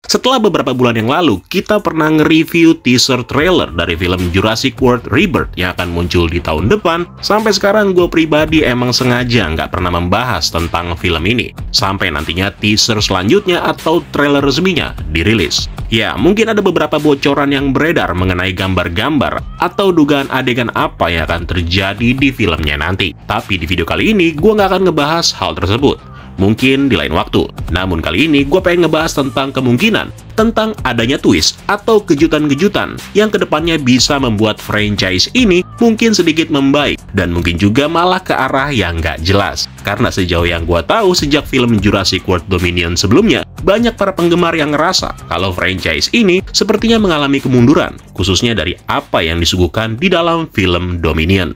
Setelah beberapa bulan yang lalu, kita pernah nge-review teaser trailer dari film Jurassic World Rebirth yang akan muncul di tahun depan. Sampai sekarang gue pribadi emang sengaja nggak pernah membahas tentang film ini, sampai nantinya teaser selanjutnya atau trailer resminya dirilis. Ya, mungkin ada beberapa bocoran yang beredar mengenai gambar-gambar atau dugaan adegan apa yang akan terjadi di filmnya nanti. Tapi di video kali ini, gue nggak akan ngebahas hal tersebut. Mungkin di lain waktu. Namun kali ini gue pengen ngebahas tentang kemungkinan tentang adanya twist atau kejutan-kejutan yang kedepannya bisa membuat franchise ini mungkin sedikit membaik dan mungkin juga malah ke arah yang nggak jelas. Karena sejauh yang gue tahu sejak film Jurassic World Dominion sebelumnya, banyak para penggemar yang ngerasa kalau franchise ini sepertinya mengalami kemunduran, khususnya dari apa yang disuguhkan di dalam film Dominion.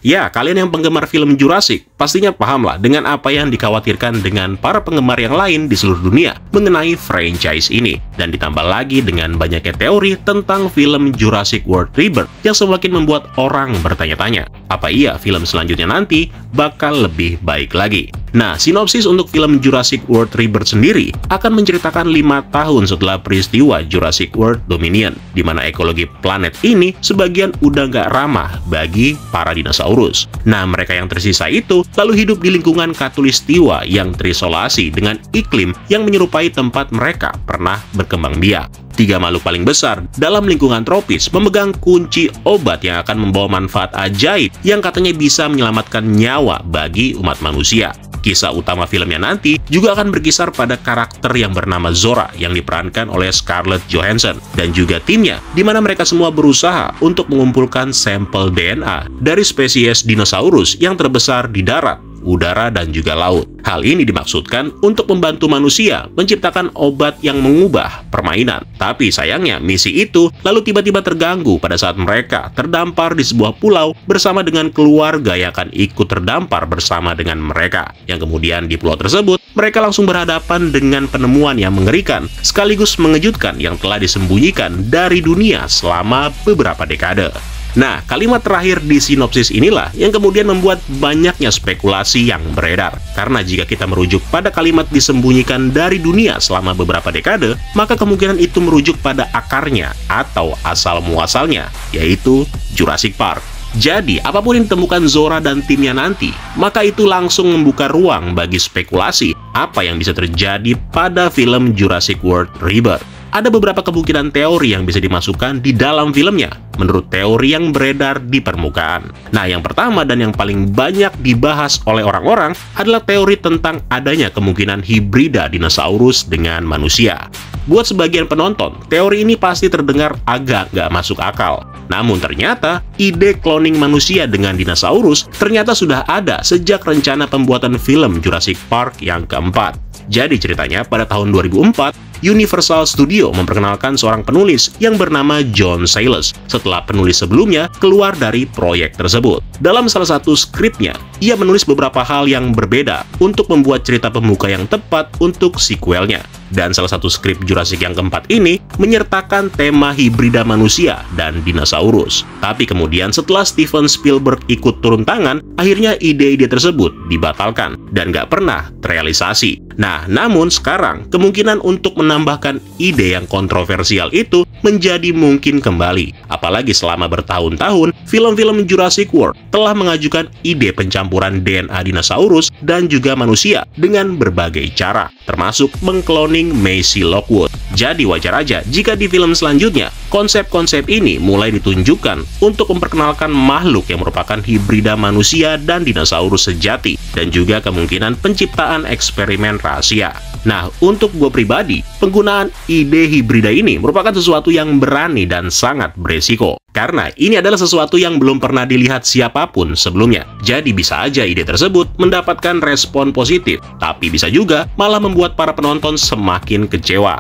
Ya, kalian yang penggemar film Jurassic pastinya pahamlah dengan apa yang dikhawatirkan dengan para penggemar yang lain di seluruh dunia mengenai franchise ini. Dan ditambah lagi dengan banyaknya teori tentang film Jurassic World Rebirth yang semakin membuat orang bertanya-tanya, apa iya film selanjutnya nanti bakal lebih baik lagi? Nah, sinopsis untuk film Jurassic World Rebirth sendiri akan menceritakan 5 tahun setelah peristiwa Jurassic World Dominion, di mana ekologi planet ini sebagian udah nggak ramah bagi para dinosaurus. Nah, mereka yang tersisa itu lalu hidup di lingkungan khatulistiwa yang terisolasi dengan iklim yang menyerupai tempat mereka pernah berkembang biak. 3 makhluk paling besar dalam lingkungan tropis memegang kunci obat yang akan membawa manfaat ajaib yang katanya bisa menyelamatkan nyawa bagi umat manusia. Kisah utama filmnya nanti juga akan berkisar pada karakter yang bernama Zora yang diperankan oleh Scarlett Johansson dan juga timnya, di mana mereka semua berusaha untuk mengumpulkan sampel DNA dari spesies dinosaurus yang terbesar di darat, udara, dan juga laut. Hal ini dimaksudkan untuk membantu manusia menciptakan obat yang mengubah permainan. Tapi sayangnya misi itu lalu tiba-tiba terganggu pada saat mereka terdampar di sebuah pulau bersama dengan keluarga yang akan ikut terdampar bersama dengan mereka. Yang kemudian di pulau tersebut, mereka langsung berhadapan dengan penemuan yang mengerikan sekaligus mengejutkan yang telah disembunyikan dari dunia selama beberapa dekade. Nah, kalimat terakhir di sinopsis inilah yang kemudian membuat banyaknya spekulasi yang beredar. Karena jika kita merujuk pada kalimat disembunyikan dari dunia selama beberapa dekade, maka kemungkinan itu merujuk pada akarnya atau asal-muasalnya, yaitu Jurassic Park. Jadi, apapun yang ditemukan Zora dan timnya nanti, maka itu langsung membuka ruang bagi spekulasi apa yang bisa terjadi pada film Jurassic World Rebirth. Ada beberapa kemungkinan teori yang bisa dimasukkan di dalam filmnya, menurut teori yang beredar di permukaan. Nah, yang pertama dan yang paling banyak dibahas oleh orang-orang adalah teori tentang adanya kemungkinan hibrida dinosaurus dengan manusia. Buat sebagian penonton, teori ini pasti terdengar agak nggak masuk akal. Namun ternyata, ide cloning manusia dengan dinosaurus ternyata sudah ada sejak rencana pembuatan film Jurassic Park yang keempat. Jadi ceritanya pada tahun 2004, Universal Studio memperkenalkan seorang penulis yang bernama John Sayles setelah penulis sebelumnya keluar dari proyek tersebut. Dalam salah satu skripnya, ia menulis beberapa hal yang berbeda untuk membuat cerita pembuka yang tepat untuk sequelnya. Dan salah satu skrip Jurassic yang keempat ini menyertakan tema hibrida manusia dan dinosaurus. Tapi kemudian setelah Steven Spielberg ikut turun tangan, akhirnya ide-ide tersebut dibatalkan dan nggak pernah terrealisasi. Nah, namun sekarang kemungkinan untuk menambahkan ide yang kontroversial itu menjadi mungkin kembali. Apalagi selama bertahun-tahun, film-film Jurassic World telah mengajukan ide pencampuran DNA dinosaurus dan juga manusia dengan berbagai cara, termasuk mengkloning Maisie Lockwood. Jadi wajar aja jika di film selanjutnya, konsep-konsep ini mulai ditunjukkan untuk memperkenalkan makhluk yang merupakan hibrida manusia dan dinosaurus sejati, dan juga kemungkinan penciptaan eksperimen rahasia. Nah, untuk gue pribadi, penggunaan ide hibrida ini merupakan sesuatu yang berani dan sangat beresiko. Karena ini adalah sesuatu yang belum pernah dilihat siapapun sebelumnya. Jadi bisa aja ide tersebut mendapatkan respon positif, tapi bisa juga malah membuat para penonton semakin kecewa.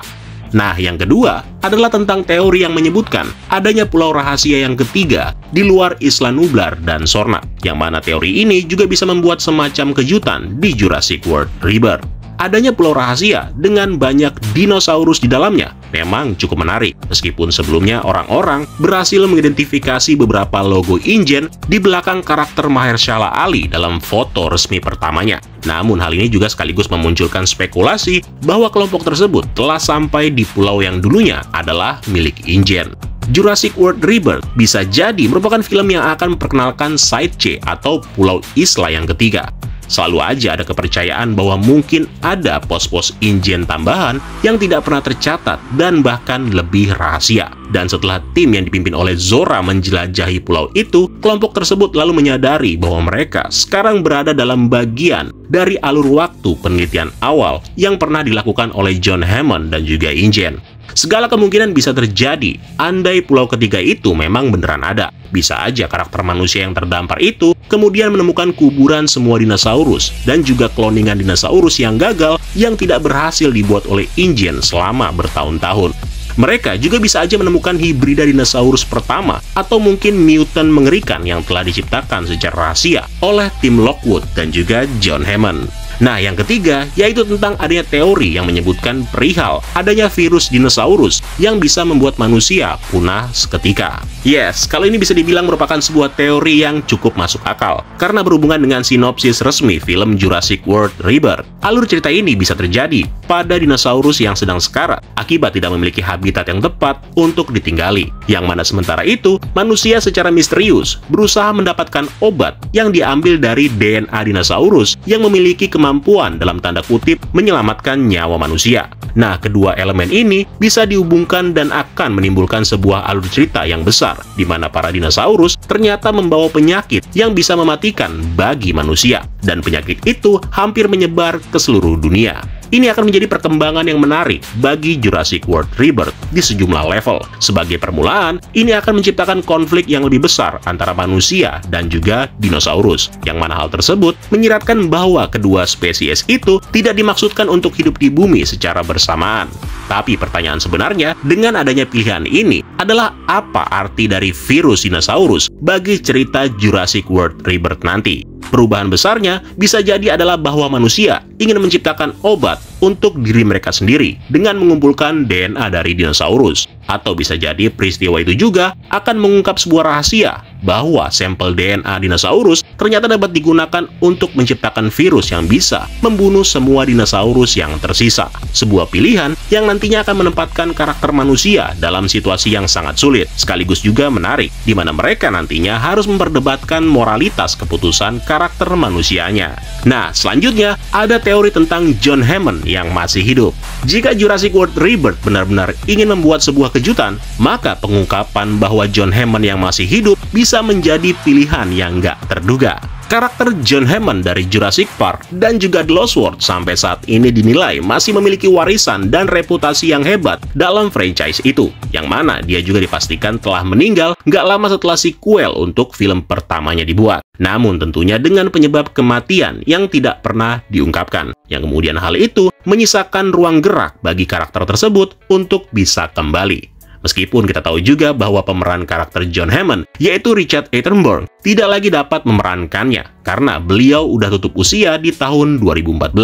Nah, yang kedua adalah tentang teori yang menyebutkan adanya pulau rahasia yang ketiga di luar Isla Nublar dan Sorna, yang mana teori ini juga bisa membuat semacam kejutan di Jurassic World Rebirth. Adanya pulau rahasia dengan banyak dinosaurus di dalamnya memang cukup menarik, meskipun sebelumnya orang-orang berhasil mengidentifikasi beberapa logo InGen di belakang karakter Mahershala Ali dalam foto resmi pertamanya. Namun hal ini juga sekaligus memunculkan spekulasi bahwa kelompok tersebut telah sampai di pulau yang dulunya adalah milik InGen. Jurassic World Rebirth bisa jadi merupakan film yang akan memperkenalkan Side C atau Pulau Isla yang ketiga. Selalu aja ada kepercayaan bahwa mungkin ada pos-pos InGen tambahan yang tidak pernah tercatat dan bahkan lebih rahasia. Dan setelah tim yang dipimpin oleh Zora menjelajahi pulau itu, kelompok tersebut lalu menyadari bahwa mereka sekarang berada dalam bagian dari alur waktu penelitian awal yang pernah dilakukan oleh John Hammond dan juga InGen. Segala kemungkinan bisa terjadi, andai pulau ketiga itu memang beneran ada. Bisa aja karakter manusia yang terdampar itu kemudian menemukan kuburan semua dinosaurus dan juga kloningan dinosaurus yang gagal yang tidak berhasil dibuat oleh InGen selama bertahun-tahun. Mereka juga bisa aja menemukan hibrida dinosaurus pertama atau mungkin mutant mengerikan yang telah diciptakan secara rahasia oleh tim Lockwood dan juga John Hammond. Nah, yang ketiga yaitu tentang adanya teori yang menyebutkan perihal adanya virus dinosaurus yang bisa membuat manusia punah seketika. Yes, kalau ini bisa dibilang merupakan sebuah teori yang cukup masuk akal karena berhubungan dengan sinopsis resmi film Jurassic World Rebirth. Alur cerita ini bisa terjadi pada dinosaurus yang sedang sekarat akibat tidak memiliki habitat yang tepat untuk ditinggali. Yang mana sementara itu, manusia secara misterius berusaha mendapatkan obat yang diambil dari DNA dinosaurus yang memiliki kemampuan dalam tanda kutip menyelamatkan nyawa manusia. Nah, kedua elemen ini bisa dihubungkan dan akan menimbulkan sebuah alur cerita yang besar, di mana para dinosaurus ternyata membawa penyakit yang bisa mematikan bagi manusia. Dan penyakit itu hampir menyebar ke seluruh dunia. Ini akan menjadi perkembangan yang menarik bagi Jurassic World Rebirth di sejumlah level. Sebagai permulaan, ini akan menciptakan konflik yang lebih besar antara manusia dan juga dinosaurus, yang mana hal tersebut menyiratkan bahwa kedua spesies itu tidak dimaksudkan untuk hidup di bumi secara bersamaan. Tapi pertanyaan sebenarnya, dengan adanya pilihan ini, adalah apa arti dari virus dinosaurus bagi cerita Jurassic World Rebirth nanti? Perubahan besarnya bisa jadi adalah bahwa manusia ingin menciptakan obat untuk diri mereka sendiri dengan mengumpulkan DNA dari dinosaurus. Atau bisa jadi peristiwa itu juga akan mengungkap sebuah rahasia bahwa sampel DNA dinosaurus ternyata dapat digunakan untuk menciptakan virus yang bisa membunuh semua dinosaurus yang tersisa. Sebuah pilihan yang nantinya akan menempatkan karakter manusia dalam situasi yang sangat sulit, sekaligus juga menarik, di mana mereka nantinya harus memperdebatkan moralitas keputusan karakter manusianya. Nah, selanjutnya ada teori tentang John Hammond yang masih hidup. Jika Jurassic World Rebirth benar-benar ingin membuat sebuah kejutan, maka pengungkapan bahwa John Hammond yang masih hidup bisa menjadi pilihan yang nggak terduga. Karakter John Hammond dari Jurassic Park dan juga The Lost World sampai saat ini dinilai masih memiliki warisan dan reputasi yang hebat dalam franchise itu, yang mana dia juga dipastikan telah meninggal nggak lama setelah sequel untuk film pertamanya dibuat. Namun tentunya dengan penyebab kematian yang tidak pernah diungkapkan, yang kemudian hal itu menyisakan ruang gerak bagi karakter tersebut untuk bisa kembali. Meskipun kita tahu juga bahwa pemeran karakter John Hammond, yaitu Richard Attenborough, tidak lagi dapat memerankannya karena beliau udah tutup usia di tahun 2014.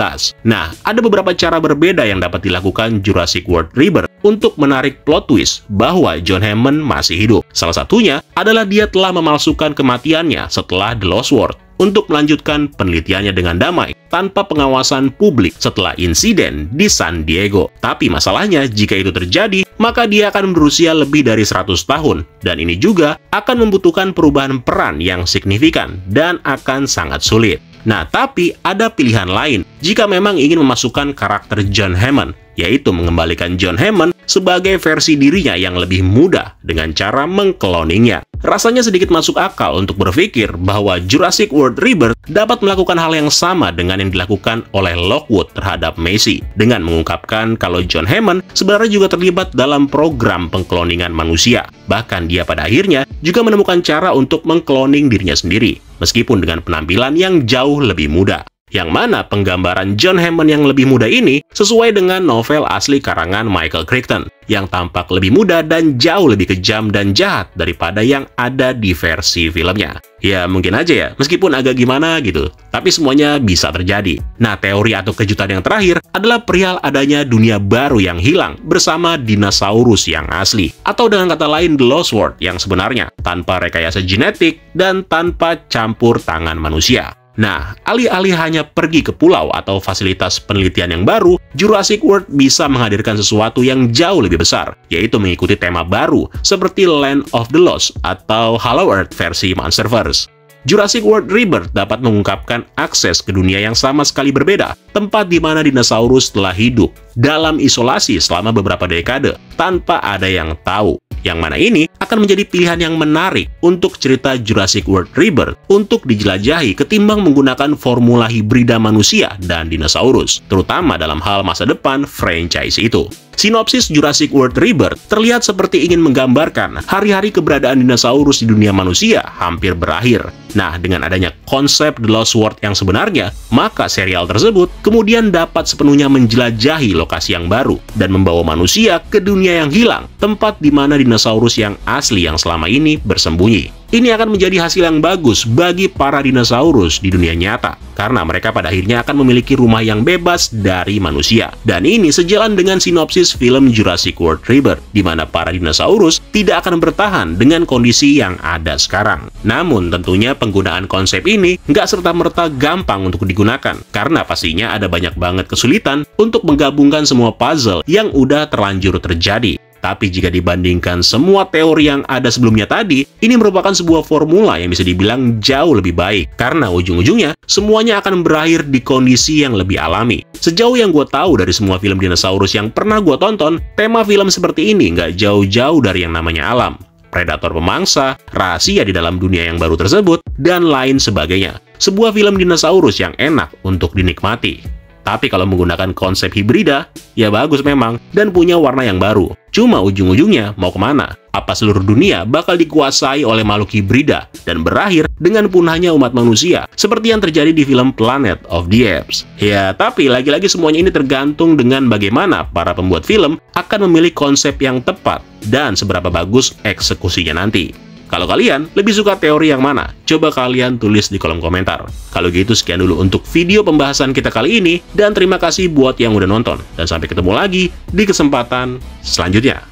Nah, ada beberapa cara berbeda yang dapat dilakukan Jurassic World Rebirth untuk menarik plot twist bahwa John Hammond masih hidup. Salah satunya adalah dia telah memalsukan kematiannya setelah The Lost World untuk melanjutkan penelitiannya dengan damai tanpa pengawasan publik setelah insiden di San Diego. Tapi masalahnya, jika itu terjadi, maka dia akan berusia lebih dari 100 tahun, dan ini juga akan membutuhkan perubahan peran yang signifikan dan akan sangat sulit. Nah, tapi ada pilihan lain jika memang ingin memasukkan karakter John Hammond, yaitu mengembalikan John Hammond sebagai versi dirinya yang lebih muda dengan cara mengkloningnya. Rasanya sedikit masuk akal untuk berpikir bahwa Jurassic World Rebirth dapat melakukan hal yang sama dengan yang dilakukan oleh Lockwood terhadap Macy, dengan mengungkapkan kalau John Hammond sebenarnya juga terlibat dalam program pengkloningan manusia. Bahkan dia pada akhirnya juga menemukan cara untuk mengkloning dirinya sendiri, meskipun dengan penampilan yang jauh lebih muda. yang mana penggambaran John Hammond yang lebih muda ini sesuai dengan novel asli karangan Michael Crichton, yang tampak lebih muda dan jauh lebih kejam dan jahat daripada yang ada di versi filmnya. Ya mungkin aja ya, meskipun agak gimana gitu, tapi semuanya bisa terjadi. Nah, teori atau kejutan yang terakhir adalah perihal adanya dunia baru yang hilang bersama dinosaurus yang asli, atau dengan kata lain The Lost World yang sebenarnya, tanpa rekayasa genetik dan tanpa campur tangan manusia. Nah, alih-alih hanya pergi ke pulau atau fasilitas penelitian yang baru, Jurassic World bisa menghadirkan sesuatu yang jauh lebih besar, yaitu mengikuti tema baru seperti Land of the Lost atau Hollow Earth versi Monsterverse. Jurassic World Rebirth dapat mengungkapkan akses ke dunia yang sama sekali berbeda, tempat di mana dinosaurus telah hidup dalam isolasi selama beberapa dekade tanpa ada yang tahu. Yang mana ini akan menjadi pilihan yang menarik untuk cerita Jurassic World Rebirth untuk dijelajahi ketimbang menggunakan formula hibrida manusia dan dinosaurus, terutama dalam hal masa depan franchise itu. Sinopsis Jurassic World Rebirth terlihat seperti ingin menggambarkan hari-hari keberadaan dinosaurus di dunia manusia hampir berakhir. Nah, dengan adanya konsep The Lost World yang sebenarnya, maka serial tersebut kemudian dapat sepenuhnya menjelajahi lokasi yang baru dan membawa manusia ke dunia yang hilang, tempat di mana dinosaurus yang asli yang selama ini bersembunyi. Ini akan menjadi hasil yang bagus bagi para dinosaurus di dunia nyata, karena mereka pada akhirnya akan memiliki rumah yang bebas dari manusia. Dan ini sejalan dengan sinopsis film Jurassic World Rebirth, di mana para dinosaurus tidak akan bertahan dengan kondisi yang ada sekarang. Namun tentunya penggunaan konsep ini nggak serta-merta gampang untuk digunakan, karena pastinya ada banyak banget kesulitan untuk menggabungkan semua puzzle yang udah terlanjur terjadi. Tapi jika dibandingkan semua teori yang ada sebelumnya tadi, ini merupakan sebuah formula yang bisa dibilang jauh lebih baik. Karena ujung-ujungnya, semuanya akan berakhir di kondisi yang lebih alami. Sejauh yang gue tahu dari semua film dinosaurus yang pernah gue tonton, tema film seperti ini nggak jauh-jauh dari yang namanya alam. Predator pemangsa, rahasia di dalam dunia yang baru tersebut, dan lain sebagainya. Sebuah film dinosaurus yang enak untuk dinikmati. Tapi kalau menggunakan konsep hibrida, ya bagus memang, dan punya warna yang baru. Cuma ujung-ujungnya mau kemana? Apa seluruh dunia bakal dikuasai oleh makhluk hibrida dan berakhir dengan punahnya umat manusia, seperti yang terjadi di film Planet of the Apes? Ya, tapi lagi-lagi semuanya ini tergantung dengan bagaimana para pembuat film akan memilih konsep yang tepat dan seberapa bagus eksekusinya nanti. Kalau kalian lebih suka teori yang mana? Coba kalian tulis di kolom komentar. Kalau gitu sekian dulu untuk video pembahasan kita kali ini, dan terima kasih buat yang udah nonton. Dan sampai ketemu lagi di kesempatan selanjutnya.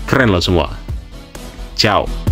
Keren lo semua. Ciao.